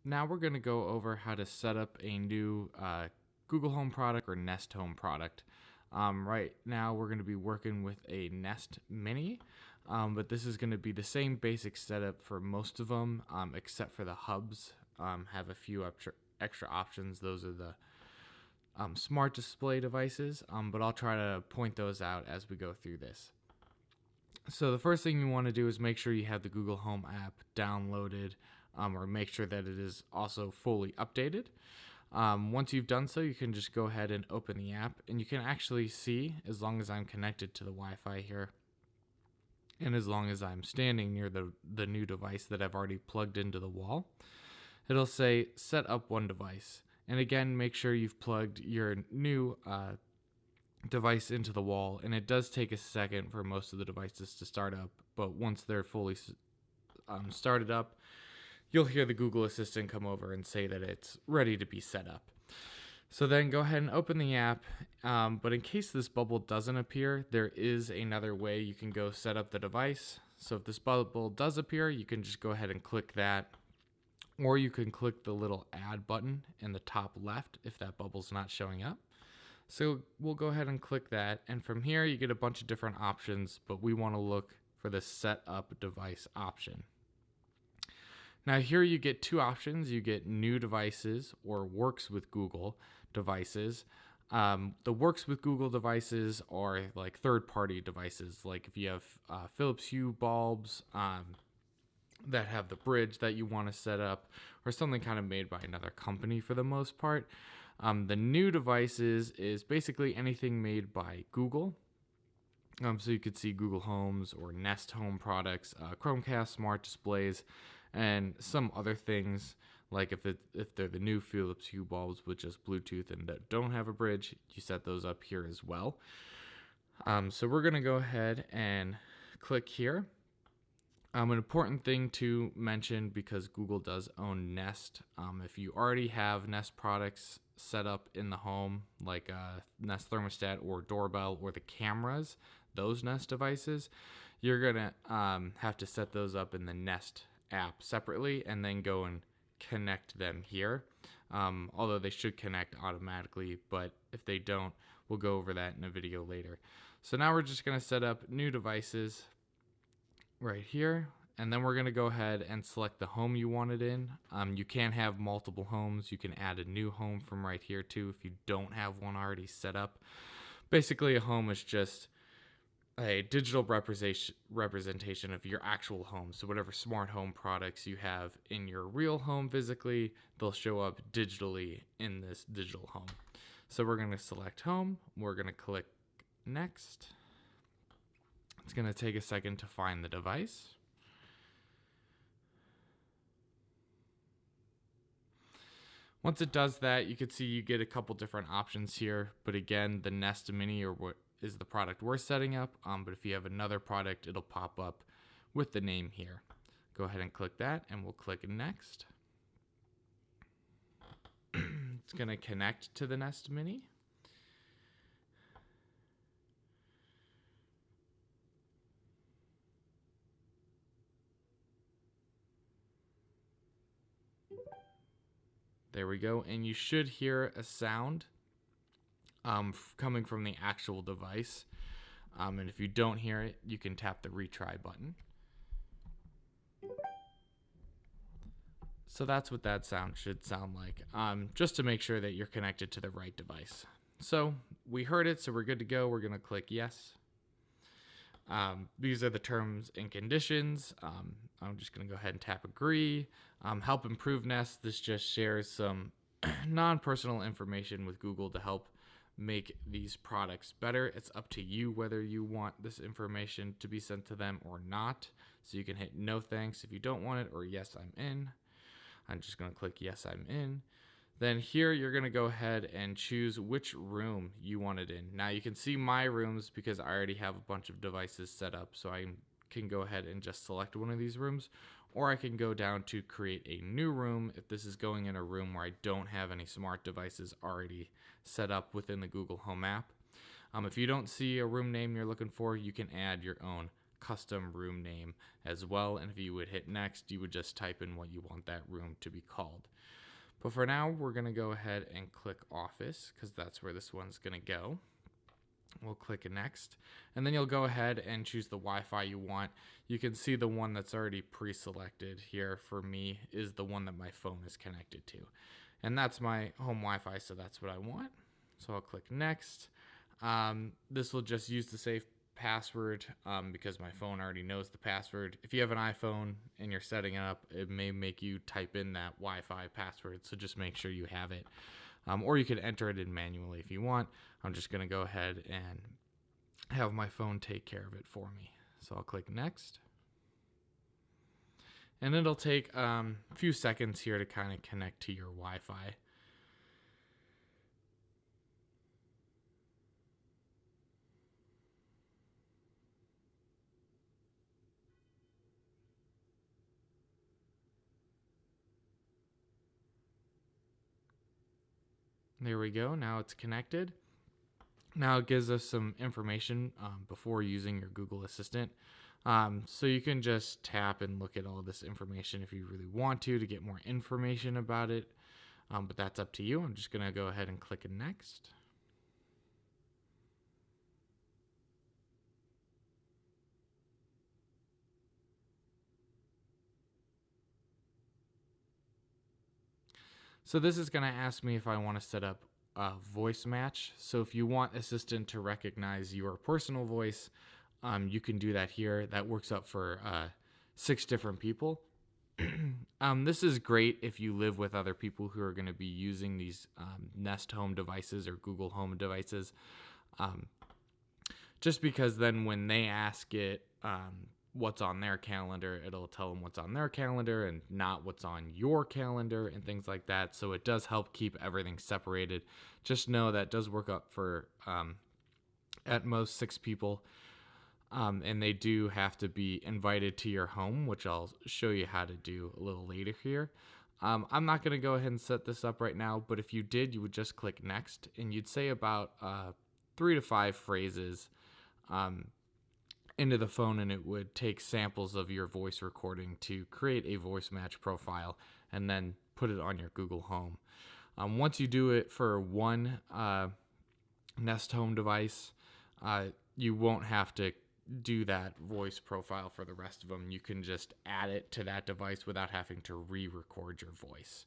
now we're going to go over how to set up a new Google Home product or Nest Home product. Right now we're going to be working with a Nest Mini, but this is going to be the same basic setup for most of them, except for the hubs have a few extra options. Those are the smart display devices, but I'll try to point those out as we go through this. So the first thing you want to do is make sure you have the Google Home app downloaded, or make sure that it is also fully updated. Once you've done so, you can just go ahead and open the app, and you can actually see, as long as I'm connected to the Wi-Fi here, and as long as I'm standing near the new device that I've already plugged into the wall, it'll say set up one device. And again, make sure you've plugged your new device into the wall, and it does take a second for most of the devices to start up, but once they're fully started up, you'll hear the Google Assistant come over and say that it's ready to be set up. So then go ahead and open the app, but in case this bubble doesn't appear, there is another way you can go set up the device. So if this bubble does appear, you can just go ahead and click that, or you can click the little add button in the top left if that bubble's not showing up. So we'll go ahead and click that, and from here you get a bunch of different options, but we want to look for the set up device option. Now here you get two options. You get new devices or works with Google devices. The works with Google devices are like third-party devices, like if you have Philips Hue bulbs that have the bridge that you want to set up, or something kind of made by another company for the most part. The new devices is basically anything made by Google. So you could see Google Homes or Nest Home products, Chromecast smart displays, and some other things, like if they're the new Philips Hue bulbs with just Bluetooth and that don't have a bridge, you set those up here as well. So we're going to go ahead and click here. An important thing to mention, because Google does own Nest, if you already have Nest products set up in the home, like Nest thermostat or doorbell or the cameras, those Nest devices, you're going to have to set those up in the Nest app separately and then go and connect them here. Although they should connect automatically, but if they don't, we'll go over that in a video later. So now we're just going to set up new devices right here, and then we're going to go ahead and select the home you want it in. You can have multiple homes. You can add a new home from right here too if you don't have one already set up. Basically, a home is just a digital representation of your actual home. So whatever smart home products you have in your real home physically, they'll show up digitally in this digital home. So we're going to select home. We're going to click next. It's going to take a second to find the device. Once it does that, you can see you get a couple different options here. But again, the Nest Mini or what is the product we're setting up. But if you have another product, it'll pop up with the name here. Go ahead and click that, and we'll click next. It's going to connect to the Nest Mini. There we go, and you should hear a sound coming from the actual device. And if you don't hear it, you can tap the retry button. So that's what that sound should sound like, just to make sure that you're connected to the right device. So we heard it, so we're good to go. We're going to click yes. These are the terms and conditions. I'm just going to go ahead and tap agree. Help improve Nest. This just shares some non-personal information with Google to help make these products better. It's up to you whether you want this information to be sent to them or not. So you can hit no thanks if you don't want it, or yes, I'm in. I'm just going to click yes, I'm in. Then here you're going to go ahead and choose which room you want it in. Now you can see my rooms because I already have a bunch of devices set up, so I can go ahead and just select one of these rooms, or I can go down to create a new room if this is going in a room where I don't have any smart devices already set up within the Google Home app. If you don't see a room name you're looking for, you can add your own custom room name as well. And if you would hit next, you would just type in what you want that room to be called. But for now, we're going to go ahead and click Office because that's where this one's going to go. We'll click Next, and then you'll go ahead and choose the Wi-Fi you want. You can see the one that's already pre-selected here for me is the one that my phone is connected to. And that's my home Wi-Fi, so that's what I want. So I'll click Next. This will just use the safe password because my phone already knows the password. If you have an iPhone and you're setting it up, it may make you type in that Wi-Fi password, so just make sure you have it. Or you could enter it in manually if you want. I'm just going to go ahead and have my phone take care of it for me. So I'll click Next. And it'll take a few seconds here to kind of connect to your Wi-Fi. There we go. Now it's connected. Now it gives us some information before using your Google Assistant. So you can just tap and look at all this information if you really want to get more information about it. But that's up to you. I'm just going to go ahead and click Next. So this is going to ask me if I want to set up a voice match. So if you want Assistant to recognize your personal voice, you can do that here. That works up for 6 different people. This is great if you live with other people who are going to be using these Nest Home devices or Google Home devices. Just because then when they ask it what's on their calendar, it'll tell them what's on their calendar and not what's on your calendar and things like that. So it does help keep everything separated. Just know that does work up for at most 6 people. And they do have to be invited to your home, which I'll show you how to do a little later here. I'm not going to go ahead and set this up right now, but if you did, you would just click Next, and you'd say about 3 to 5 phrases into the phone, and it would take samples of your voice recording to create a voice match profile and then put it on your Google Home. Once you do it for one Nest Home device, you won't have to do that voice profile for the rest of them. You can just add it to that device without having to re-record your voice.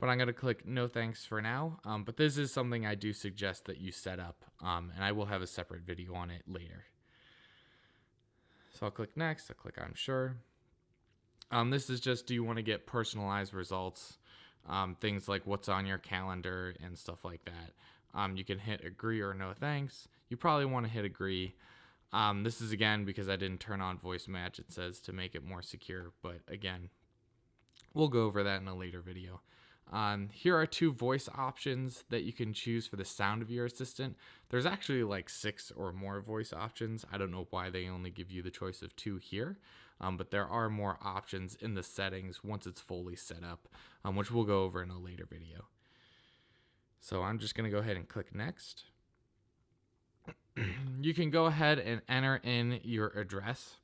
But I'm going to click no thanks for now. But this is something I do suggest that you set up, and I will have a separate video on it later. So I'll click next. I'll click I'm sure. This is just, do you want to get personalized results? Things like what's on your calendar and stuff like that. You can hit agree or no thanks. You probably want to hit agree. This is again because I didn't turn on voice match. It says to make it more secure, but again, we'll go over that in a later video. Here are 2 voice options that you can choose for the sound of your assistant. There's actually like 6 or more voice options. I don't know why they only give you the choice of 2 here, but there are more options in the settings once it's fully set up, which we'll go over in a later video. So I'm just going to go ahead and click next. You can go ahead and enter in your address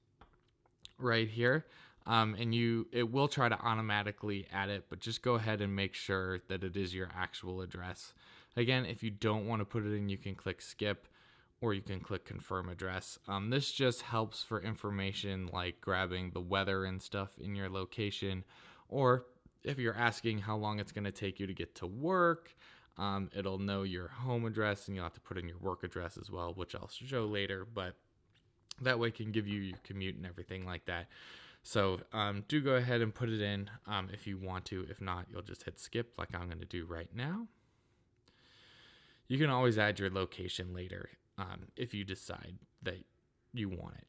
right here. And it will try to automatically add it, but just go ahead and make sure that it is your actual address. Again, if you don't want to put it in, you can click skip or you can click confirm address. This just helps for information like grabbing the weather and stuff in your location, or if you're asking how long it's going to take you to get to work, it'll know your home address and you'll have to put in your work address as well, which I'll show later, but that way it can give you your commute and everything like that. So do go ahead and put it in if you want to. If not, you'll just hit skip like I'm going to do right now. You can always add your location later if you decide that you want it.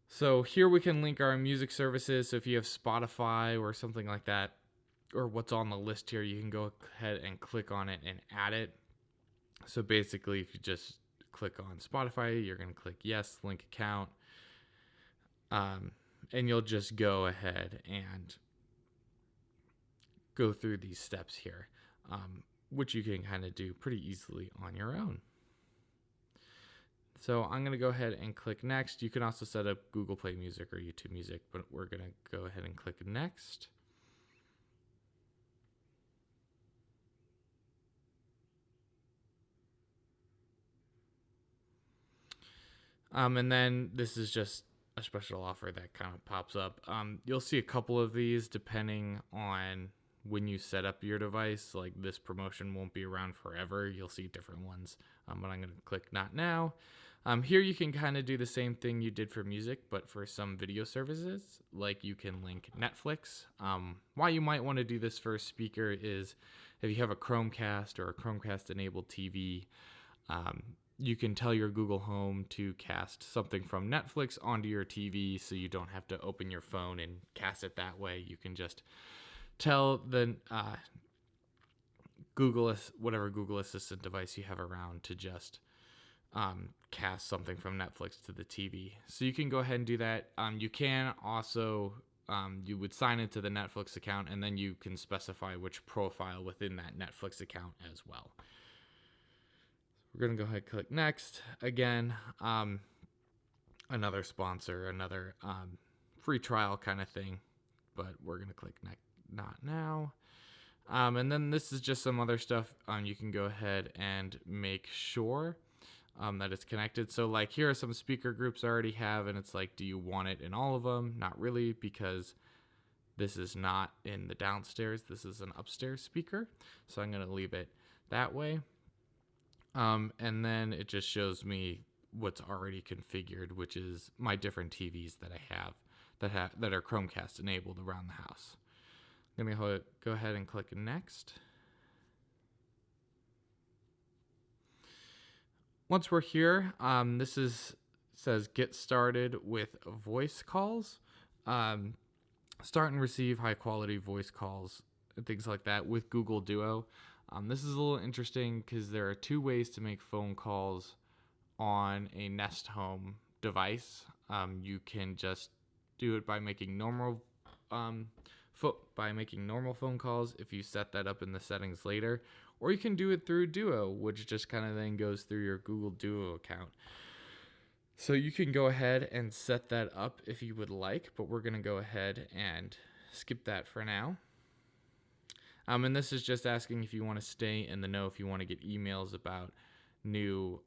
So here we can link our music services. So if you have Spotify or something like that, or what's on the list here, you can go ahead and click on it and add it. So basically, if you just click on Spotify, you're going to click yes, link account. And you'll just go ahead and go through these steps here, which you can kind of do pretty easily on your own. So I'm going to go ahead and click next. You can also set up Google Play Music or YouTube Music, but we're going to go ahead and click next. And then this is just a special offer that kind of pops up. You'll see a couple of these depending on when you set up your device. Like this promotion won't be around forever. You'll see different ones, but I'm going to click not now. Here you can kind of do the same thing you did for music, but for some video services, like you can link Netflix. Why you might want to do this for a speaker is if you have a Chromecast or a Chromecast enabled TV, you can tell your Google Home to cast something from Netflix onto your TV, so you don't have to open your phone and cast it that way. You can just tell the whatever Google Assistant device you have around to just cast something from Netflix to the TV. So you can go ahead and do that. You can also, you would sign into the Netflix account, and then you can specify which profile within that Netflix account as well. We're going to go ahead and click next. Again, another sponsor, another free trial kind of thing, but we're going to click not now. And then this is just some other stuff. You can go ahead and make sure that it's connected. So like here are some speaker groups I already have, and it's like, do you want it in all of them? Not really, because this is not in the downstairs. This is an upstairs speaker. So I'm going to leave it that way. And then it just shows me what's already configured, which is my different TVs that I have that are Chromecast enabled around the house. I'm going to go ahead and click next. Once we're here, says get started with voice calls. Start and receive high quality voice calls and things like that with Google Duo. This is a little interesting because there are two ways to make phone calls on a Nest Home device. You can just do it by making normal phone calls if you set that up in the settings later, or you can do it through Duo, which just kind of then goes through your Google Duo account. So you can go ahead and set that up if you would like, but we're going to go ahead and skip that for now. And this is just asking if you want to stay in the know, if you want to get emails about new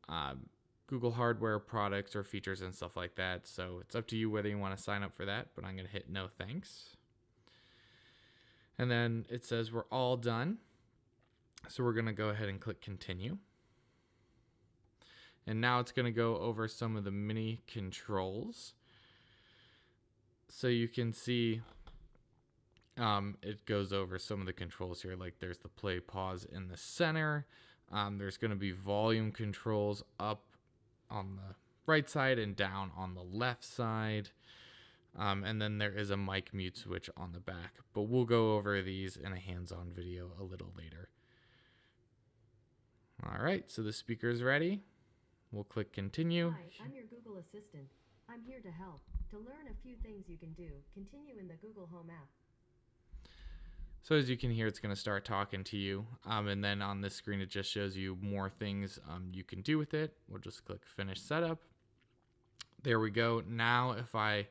Google hardware products or features and stuff like that. So it's up to you whether you want to sign up for that, but I'm going to hit no thanks. And then it says we're all done. So we're going to go ahead and click continue. And now it's going to go over some of the mini controls. So you can see it goes over some of the controls here. Like there's the play pause in the center. There's going to be volume controls up on the right side and down on the left side. And then there is a mic mute switch on the back. But we'll go over these in a hands-on video a little later. All right, so the speaker is ready. We'll click continue. Hi, I'm your Google Assistant. I'm here to help. To learn a few things you can do, continue in the Google Home app. So as you can hear, it's going to start talking to you. And then on this screen, it just shows you more things you can do with it. We'll just click Finish Setup. There we go. Now if I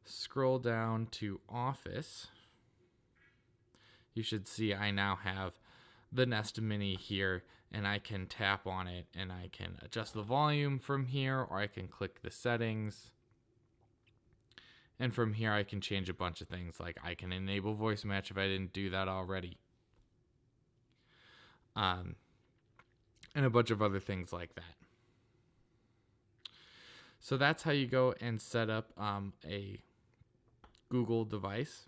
scroll down to Office, you should see I now have the Nest Mini here, and I can tap on it and I can adjust the volume from here, or I can click the settings. And from here, I can change a bunch of things, like I can enable voice match if I didn't do that already. And a bunch of other things like that. So that's how you go and set up a Google device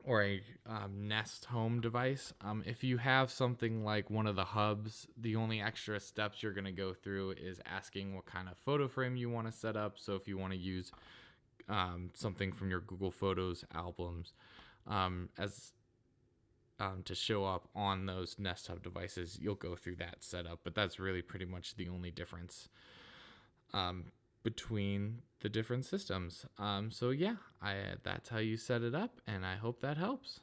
or a Nest Home device. If you have something like one of the hubs, the only extra steps you're going to go through is asking what kind of photo frame you want to set up. So if you want to use something from your Google Photos albums to show up on those Nest Hub devices, you'll go through that setup. But that's really pretty much the only difference between the different systems. So yeah, that's how you set it up, and I hope that helps.